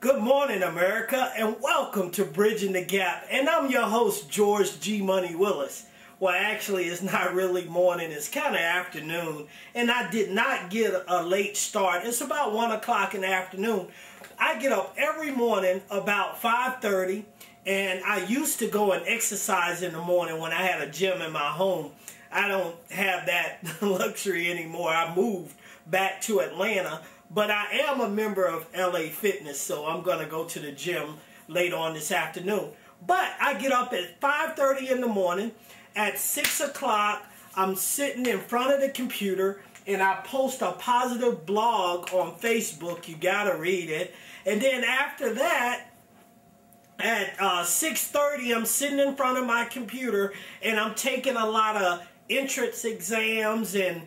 Good morning, America, and welcome to Bridging the Gap. And I'm your host, George G. Money Willis. Well, actually, it's not really morning. It's kind of afternoon, and I did not get a late start. It's about 1 o'clock in the afternoon. I get up every morning about 5:30, and I used to go and exercise in the morning when I had a gym in my home. I don't have that luxury anymore. I moved back to Atlanta. But I am a member of LA Fitness, so I'm going to go to the gym later on this afternoon. But I get up at 5:30 in the morning. At 6 o'clock, I'm sitting in front of the computer, and I post a positive blog on Facebook. You got to read it. And then after that, at 6:30, I'm sitting in front of my computer, and I'm taking a lot of entrance exams and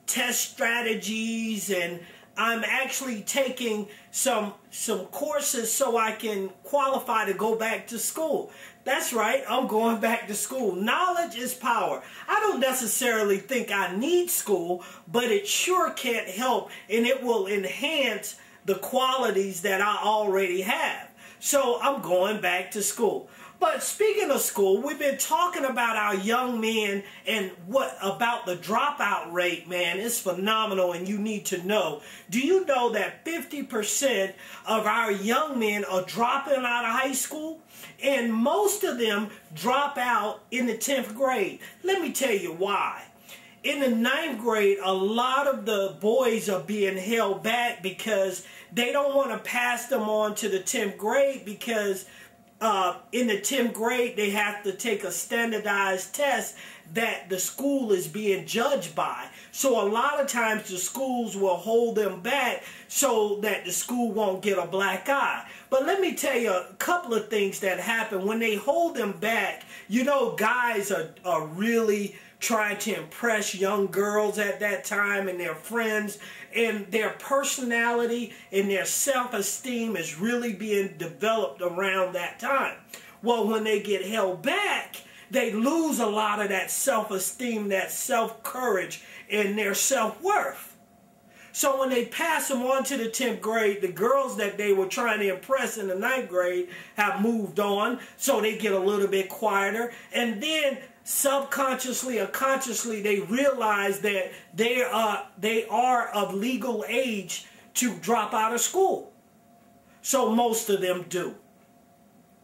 test strategies, and I'm actually taking some courses so I can qualify to go back to school. That's right, I'm going back to school. Knowledge is power. I don't necessarily think I need school, but it sure can't help, and it will enhance the qualities that I already have. So I'm going back to school. But speaking of school, we've been talking about our young men and what about the dropout rate, man. It's phenomenal, and you need to know. Do you know that 50% of our young men are dropping out of high school? And most of them drop out in the 10th grade. Let me tell you why. In the 9th grade, a lot of the boys are being held back because they don't want to pass them on to the 10th grade because in the 10th grade, they have to take a standardized test that the school is being judged by. So a lot of times the schools will hold them back so that the school won't get a black eye. But let me tell you a couple of things that happen. When they hold them back, you know, guys are really trying to impress young girls at that time and their friends, and their personality and their self-esteem is really being developed around that time. Well, when they get held back, they lose a lot of that self-esteem, that self-courage, and their self-worth. So when they pass them on to the 10th grade, the girls that they were trying to impress in the 9th grade have moved on, so they get a little bit quieter, and then subconsciously or consciously they realize that they are of legal age to drop out of school. So most of them do.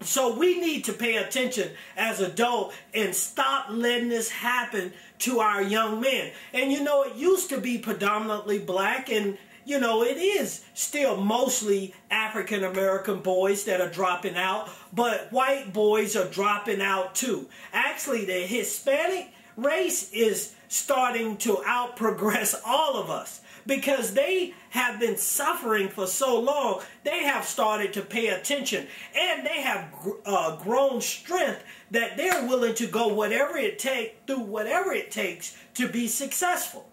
So we need to pay attention as adults and stop letting this happen to our young men. And you know, it used to be predominantly black, and you know, it is still mostly African American boys that are dropping out, but white boys are dropping out too. Actually, the Hispanic race is starting to out-progress all of us because they have been suffering for so long. They have started to pay attention, and they have grown strength that they're willing to go whatever it takes to be successful.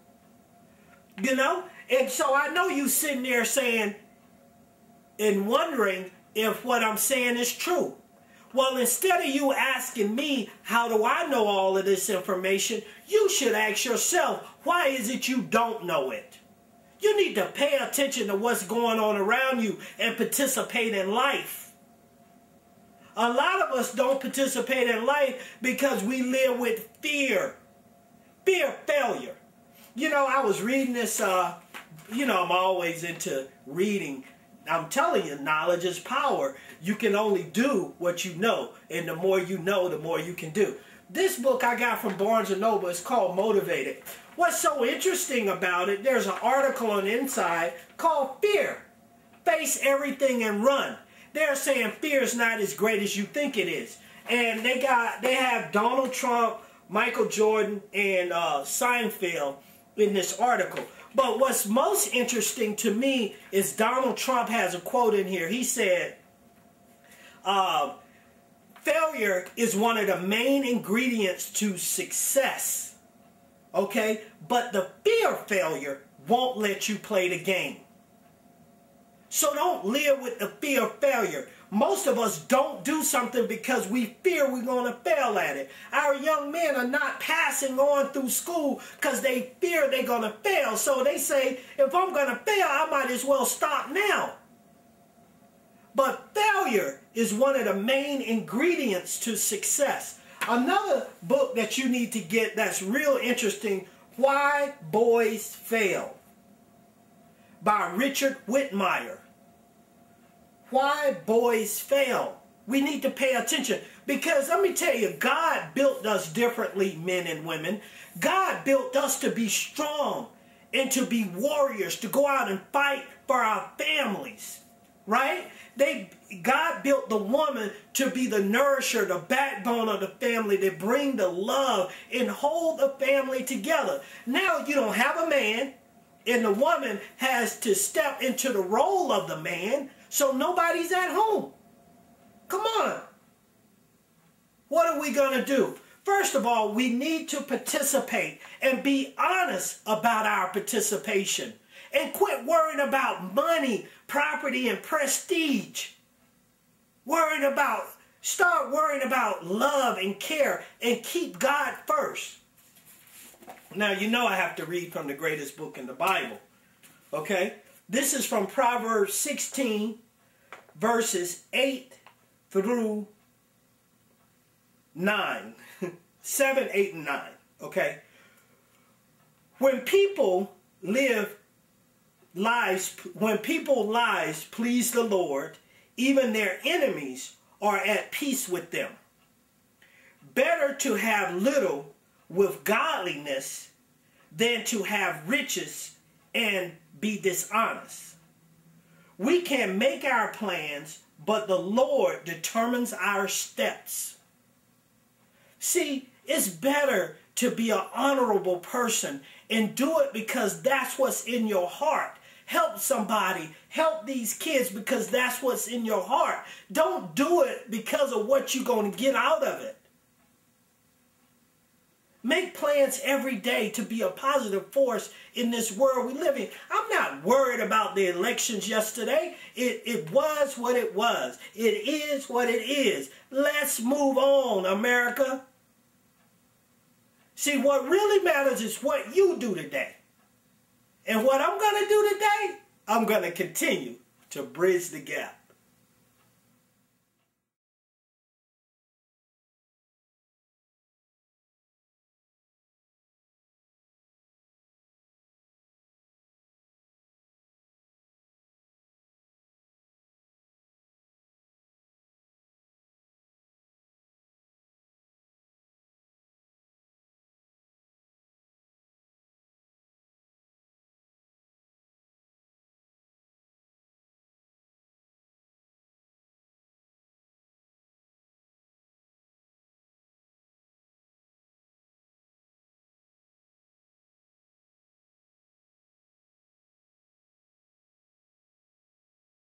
You know? And so I know you sitting there saying and wondering if what I'm saying is true. Well, instead of you asking me, how do I know all of this information, you should ask yourself, why is it you don't know it? You need to pay attention to what's going on around you and participate in life. A lot of us don't participate in life because we live with fear. Fear of failure. You know, I was reading this, you know, I'm always into reading. I'm telling you, knowledge is power. You can only do what you know, and the more you know, the more you can do. This book I got from Barnes & Noble is called Motivated. What's so interesting about it, there's an article on the inside called Fear. Face everything and run. They're saying fear is not as great as you think it is. And they have Donald Trump, Michael Jordan, and Seinfeld in this article. But what's most interesting to me is Donald Trump has a quote in here. He said, failure is one of the main ingredients to success. Okay? But the fear of failure won't let you play the game. So don't live with the fear of failure. Most of us don't do something because we fear we're going to fail at it. Our young men are not passing on through school because they fear they're going to fail. So they say, if I'm going to fail, I might as well stop now. But failure is one of the main ingredients to success. Another book that you need to get that's real interesting, Why Boys Fail, by Richard Whitmire. Why Boys Fail. We need to pay attention because let me tell you, God built us differently, men and women. God built us to be strong and to be warriors, to go out and fight for our families, right? God built the woman to be the nourisher, the backbone of the family, to bring the love and hold the family together. Now you don't have a man, and the woman has to step into the role of the man, so nobody's at home. Come on. What are we going to do? First of all, we need to participate and be honest about our participation. And quit worrying about money, property, and prestige. Start worrying about love and care and keep God first. Now, you know I have to read from the greatest book in the Bible. Okay? This is from Proverbs 16, verses 8 through 9. 7, 8, and 9. Okay? When people's lives please the Lord, even their enemies are at peace with them. Better to have little with godliness than to have riches and be dishonest. We can make our plans, but the Lord determines our steps. See, it's better to be an honorable person and do it because that's what's in your heart. Help somebody. Help these kids because that's what's in your heart. Don't do it because of what you're going to get out of it. Make plans every day to be a positive force in this world we live in. I'm not worried about the elections yesterday. It was what it was. It is what it is. Let's move on, America. See, what really matters is what you do today. And what I'm going to do today, I'm going to continue to bridge the gap.